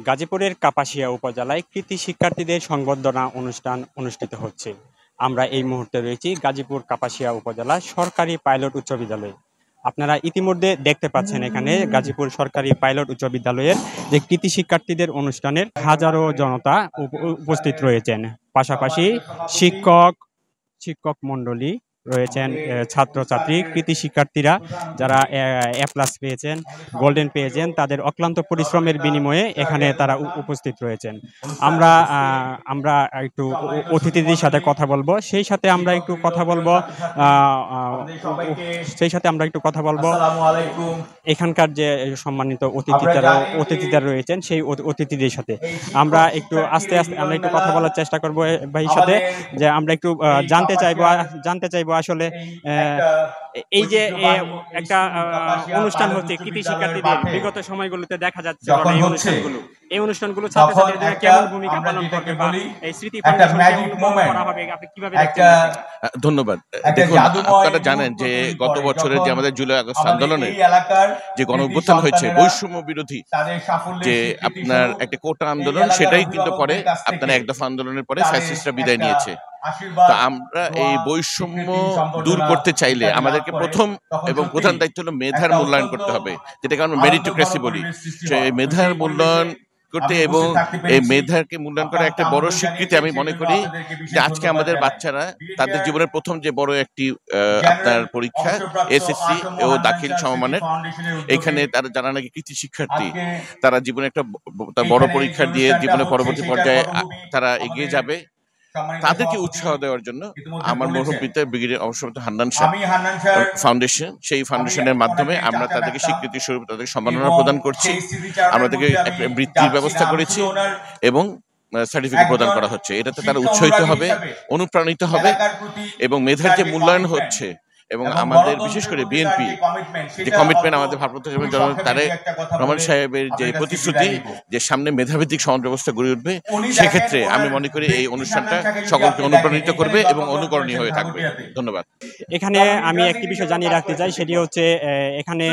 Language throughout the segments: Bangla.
গাজীপুরের কাপাসিয়া উপজেলায় কৃতি শিক্ষার্থীদের সংবর্ধনা অনুষ্ঠান অনুষ্ঠিত হচ্ছে। আমরা এই মুহূর্তে রয়েছি গাজীপুর কাপাসিয়া উপজেলা সরকারি পাইলট উচ্চ বিদ্যালয়ে। আপনারা ইতিমধ্যে দেখতে পাচ্ছেন এখানে গাজীপুর সরকারি পাইলট উচ্চ বিদ্যালয়ের যে কৃতি শিক্ষার্থীদের অনুষ্ঠানের হাজারো জনতা উপস্থিত রয়েছেন। পাশাপাশি শিক্ষক শিক্ষক মণ্ডলী রয়েছেন, ছাত্রছাত্রী কৃতি শিক্ষার্থীরা যারা এ প্লাস পেয়েছেন, গোল্ডেন পেয়েছেন, তাদের অক্লান্ত পরিশ্রমের বিনিময়ে এখানে তারা উপস্থিত রয়েছেন। আমরা আমরা একটু অতিথিদের সাথে কথা বলবো, সেই সাথে আমরা একটু কথা বলবো এখানকার যে সম্মানিত অতিথিরা রয়েছেন সেই অতিথিদের সাথে। আমরা একটু আস্তে আস্তে আমরা একটু কথা বলার চেষ্টা করবো ভাইয়ের সাথে, যে আমরা একটু জানতে চাইবো আসলে এই যে একটা অনুষ্ঠান হচ্ছে কৃতি শিক্ষার্থীদের, বিগত সময়গুলোতে দেখা যাচ্ছে এই অনুষ্ঠানগুলো ছাত্রছাত্রীদের কেমন ভূমিকা পালন করবে বা এই স্মৃতি ফাউন্ডেশন কেমন করা হবে, আপনি কিভাবে দেখছেন? ধন্যবাদ। দেখুন, আপনারা জানেন যে গত বছরের যে আমাদের জুলাই আগস্ট আন্দোলনে যে গণঅভ্যুত্থান হয়েছে বৈষম্য বিরোধী, যে আপনার একটা কোটা আন্দোলন, সেটাই কিন্তু পরে আপনার এক দফা আন্দোলনের পরে ফ্যাসিস্টরা বিদায় নিয়েছে। তো আমরা এই বৈষম্য দূর করতে চাইলে আমাদেরকে প্রথম এবং প্রধান দায়িত্ব হলো মেধার মূল্যায়ন করতে হবে, যেটাকে আমরা মেরিটোক্রেসি বলি। সেই মেধার মূল্যায়ন করতে এবং এই মেধাকে মূল্যায়ন করার একটা বড় স্বীকৃতি আমি মনে করি যে আজকে আমাদের বাচ্চারা তাদের জীবনের প্রথম যে বড় একটি আপনার পরীক্ষা এসএসসি ও দাখিল সমমানের, এখানে তারা যারা নাকি কৃতি শিক্ষার্থী, তারা জীবনে একটা বড় পরীক্ষা দিয়ে জীবনের পরবর্তী পর্যায়ে তারা এগিয়ে যাবে, তাদেরকে উৎসাহ দেওয়ার জন্য আমার মরহুম পিতা ব্রিগেডিয়ার অবসরপ্রাপ্ত হান্নান শাহ ফাউন্ডেশন, সেই ফাউন্ডেশনের মাধ্যমে আমরা তাদেরকে স্বীকৃতি স্বরূপ তাদেরকে সম্মাননা প্রদান করছি। আমরা তাদেরকে একটা বৃত্তির ব্যবস্থা করেছি এবং সার্টিফিকেট প্রদান করা হচ্ছে। এটাতে তারা উৎসাহিত হবে, অনুপ্রাণিত হবে এবং মেধার যে মূল্যায়ন হচ্ছে এবং আমাদের বিশেষ করে বিএনপি যে কমিটমেন্ট, আমাদের ভারপ্রাপ্ত তারেক রহমান সাহেবের যে প্রতিশ্রুতি যে সামনে মেধাভিত্তিক সমাজ ব্যবস্থা গড়ে উঠবে, সেক্ষেত্রে আমি মনে করি এই অনুষ্ঠানটা সকলকে অনুপ্রাণিত করবে এবং অনুকরণীয় হয়ে থাকবে। ধন্যবাদ। এখানে আমি একটি বিষয় জানিয়ে রাখতে চাই, সেটি হচ্ছে এখানে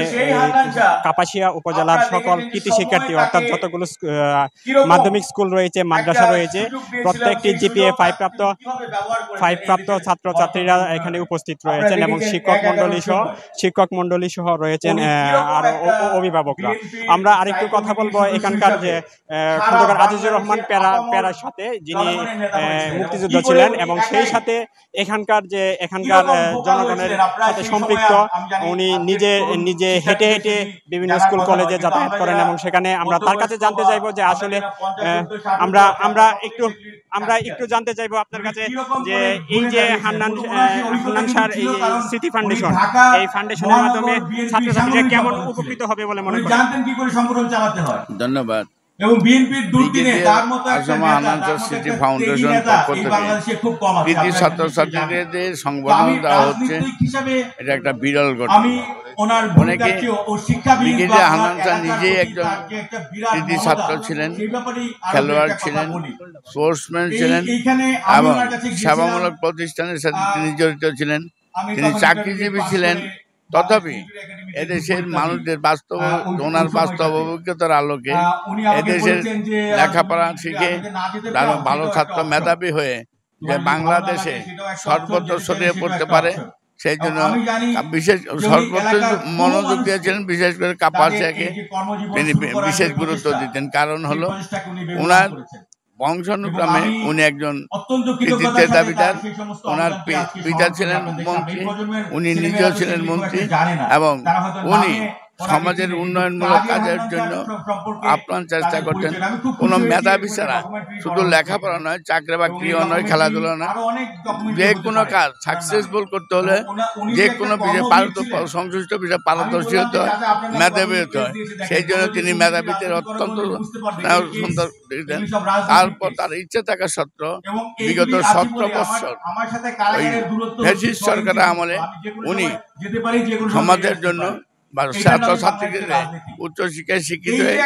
কাপাসিয়া উপজেলার সকল কৃতি শিক্ষার্থী, অর্থাৎ যতগুলো মাধ্যমিক স্কুল রয়েছে, মাদ্রাসা রয়েছে, প্রত্যেকটি জিপিএ 5 প্রাপ্ত ছাত্রছাত্রীরা এখানে উপস্থিত রয়েছেন এবং শিক্ষক মন্ডলী সহ রয়েছেন আর অভিভাবকরা। আমরা আরেকটু কথা বলবো এখানকার যে খন্দকার আজিজুর রহমান প্যারার সাথে, যিনি মুক্তিযোদ্ধা ছিলেন এবং সেই সাথে এখানকার জনগণের সাথে সম্পৃক্ত। উনি নিজে হেঁটে বিভিন্ন স্কুল কলেজে যাতায়াত করেন এবং সেখানে আমরা তার কাছে জানতে চাইবো যে আসলে আমরা একটু জানতে চাইবো আপনার কাছে যে এই যে হান্নান স্যার এই স্মৃতি ফাউন্ডেশন, এই ফাউন্ডেশনের মাধ্যমে ছাত্রছাত্রীরা কেমন উপকৃত হবে বলে মনে করেন? জানতেন কি করে সংগঠন চালাতে হয়। ধন্যবাদ। এবং বিএনপির দুর্দিনে তার মতো হান্নান স্মৃতি ফাউন্ডেশন পক্ষ থেকে কৃতি ছাত্রছাত্রীদের সংবর্ধনা দেওয়া হচ্ছে, এটা একটা বিরল ঘটনা। অনেকে ব্রিগেডিয়ার হান্নান স্যার নিজেই একজন কৃতি ছাত্র ছিলেন, খেলোয়াড় ছিলেন, স্পোর্টসম্যান ছিলেন এবং সেবামূলক প্রতিষ্ঠানের সাথে তিনি জড়িত ছিলেন। তিনি চাকরিজীবী ছিলেন। তথাপি এদেশের মানুষদের ওনার বাস্তব অভিজ্ঞতার আলোকে এদেশের লেখাপড়া শিখে তারা ভালো ছাত্র মেধাবী হয়ে যে বাংলাদেশে সর্বত্র ছড়িয়ে পড়তে পারে, সেই জন্য সর্বত্র মনোযোগ দিয়েছিলেন। বিশেষ করে কাপাসিয়াকে তিনি বিশেষ গুরুত্ব দিতেন। কারণ হলো ওনার বংশানুক্রমে উনি একজন কৃতিত্বের দাবিদার। ওনার পিতা ছিলেন মন্ত্রী, উনি নিজেও ছিলেন মন্ত্রী এবং উনি সমাজের উন্নয়নমূলক কাজের জন্য আপ্রাণ চেষ্টা করতেন। কোনো মেধাবী ছাড়া শুধু লেখাপড়া নয়, চাকরি বাকরিও নয়, খেলাধুলা না, যে কোনো কাজ সাকসেসফুল করতে হলে যে কোনো বিষয়ে সংশ্লিষ্ট বিষয়ে পারদর্শী হতে হয়, মেধাবী হতে হয়। সেই জন্য তিনি মেধাবীদের অত্যন্ত সুন্দর দিতেন। তারপর তার ইচ্ছে থাকা সত্ত্বেও বিগত 17 বছর ওই ফ্যাসিস্ট সরকারের আমলে উনি সমাজের জন্য বা ছাত্রছাত্রীদের উচ্চশিক্ষায় শিক্ষিত হয়ে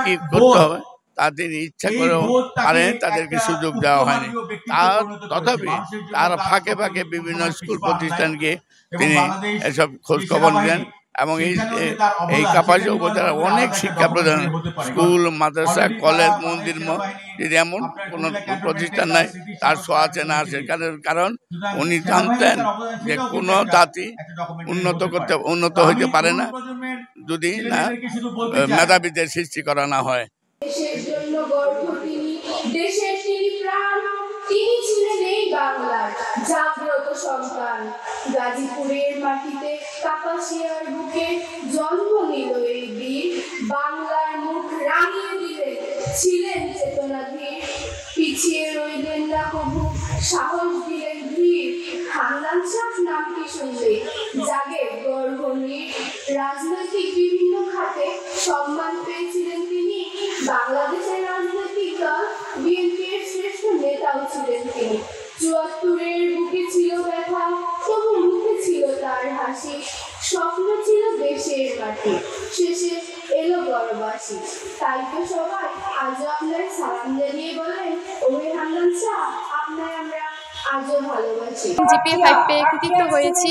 কি করতে হবে তা তিনি ইচ্ছা করেও পারেন, তাদেরকে সুযোগ দেওয়া হয়নি। তথাপি তার ফাঁকে বিভিন্ন স্কুল প্রতিষ্ঠানকে তিনি এসব খোঁজ খবর নেন এবং এই কাপাসিয়া উপজেলার অনেক শিক্ষা প্রদান স্কুল, মাদ্রাসা, কলেজ, মন্দির, যদি এমন কোনো প্রতিষ্ঠান নাই তার ছোঁয়া আছে না আছে। কারণ উনি জানতেন যে কোনো জাতি উন্নত হইতে পারে না যদি না মেধাবীদের সৃষ্টি করা না হয়। দেশের জন্য গর্ব তিনি, দেশের তিনি প্রাণ, তিনি ছিলেন এই বাংলার জাগ্রত সন্তান। গাজীপুরের মাটিতে কাপাসিয়ার বুকে জন্ম নিল এই বীর, বাংলার মুখ রাঙিয়ে দিলেন, ছিলেন চেতনাধীর। পিছিয়ে রইলেন না কবু, সাহস দিলেন ধীর। হান্নান শাহ নামটি শুনলে জাগে গর্ব নীর। রাজনৈতিক বিভিন্ন খাতে সম্মান পেয়েছিলেন তিনি, বাংলাদেশের রাজনৈতিক দল বিএনপির শ্রেষ্ঠ নেতাও ছিলেন তিনি। ৭৪-এর বুকে ছিল ব্যথা, তবু মুখে ছিল তার হাসি। স্বপ্ন ছিল দেশের মাটি, শেষে এলো বড়বাসী। তাই তো সবাই আজও আপনার সালাম জানিয়ে বলেন, ওহে হান্নান শাহ, আপনার আমরা আজও ভালোবাসি। জিপিএ 5 পেয়ে কৃতিত্ব হয়েছি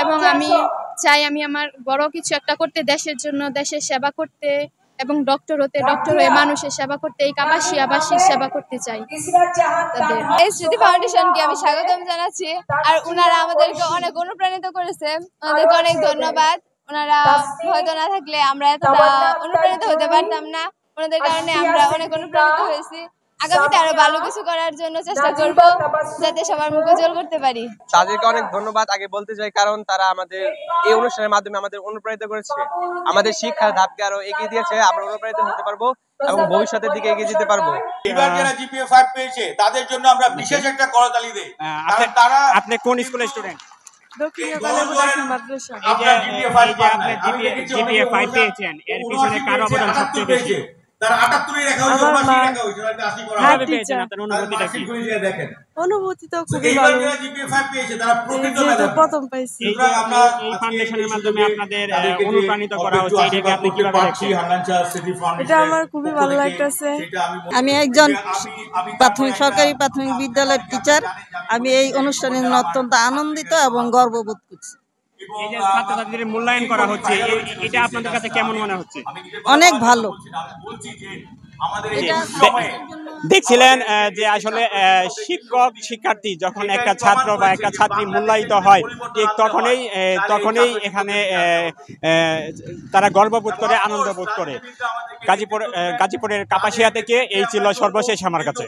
এবং আমি চাই আমি আমার বড় কিছু একটা করতে, দেশের জন্য, দেশের সেবা করতে এবং ডক্টর হয়ে মানুষের সেবা করতে, এই কাপাসিয়াবাসীর সেবা করতে চাই। এই স্মৃতি ফাউন্ডেশনকে আমি স্বাগতম জানাচ্ছি, আর ওনারা আমাদেরকে অনেক অনুপ্রাণিত করেছে, ওনাদেরকে অনেক ধন্যবাদ। ওনারা হয়তো না থাকলে আমরা এতটা অনুপ্রাণিত হতে পারতাম না, ওনাদের কারণে আমরা অনেক অনুপ্রাণিত হয়েছি। আগামীতে আরো ভালো কিছু করার জন্য চেষ্টা করব, যাতে সবার মুখ উজ্জ্বল করতে পারি। তাদেরকে অনেক ধন্যবাদ আগে বলতে চাই, কারণ তারা আমাদের এই অনুষ্ঠানের মাধ্যমে আমাদের অনুপ্রাণিত করেছে, আমাদের শিক্ষার ধাপকে আরো এগিয়ে দিয়েছে। আমরা অনুপ্রাণিত হতে পারবো এবং ভবিষ্যতের দিকে এগিয়ে যেতে পারবো। এবার যারা জিপিএ 5 পেয়েছে তাদের জন্য আমরা বিশেষ একটা করতালি দেই, কারণ তারা আপনি কোন স্কুলের স্টুডেন্ট? আপনারা জিপিএ 5 পেয়েছেন, এর পিছনে কার অবদান সবচেয়ে বেশি? তারা 78 রেখা হয়েছে, 79 রেখা হয়েছে, 80 করা কিভাবে পেয়েছেন? আপনার অনুভূতিটা কি? দেখেন অনুভূতি তো খুবই এইবার ভালো, যারা জিপিএ 5 পেয়েছে তারা প্রকৃত যেহেতু মেধাবী। প্রথম পাইছি। এই ফাউন্ডেশনের মাধ্যমে আপনাদের অনুপ্রাণিত করা হচ্ছে, এটাকে আপনি কিভাবে দেখছেন? এটা আমার খুবই ভালো লাগতেছে। আমি একজন সরকারি প্রাথমিক বিদ্যালয়ের টিচার। আমি এই অনুষ্ঠানে অত্যন্ত আনন্দিত এবং গর্ববোধ করছি। এই যে ছাত্রছাত্রীদের মূল্যায়ন করা হচ্ছে, এটা আপনাদের কাছে কেমন মনে হচ্ছে? অনেক ভালো। দেখছিলেন যে আসলে শিক্ষক শিক্ষার্থী যখন একটা ছাত্র বা একটা ছাত্রী মূল্যায়িত হয়, ঠিক তখনই এখানে তারা গর্ববোধ করে, আনন্দ বোধ করে। গাজীপুরের কাপাসিয়া থেকে এই ছিল সর্বশেষ আমার কাছে।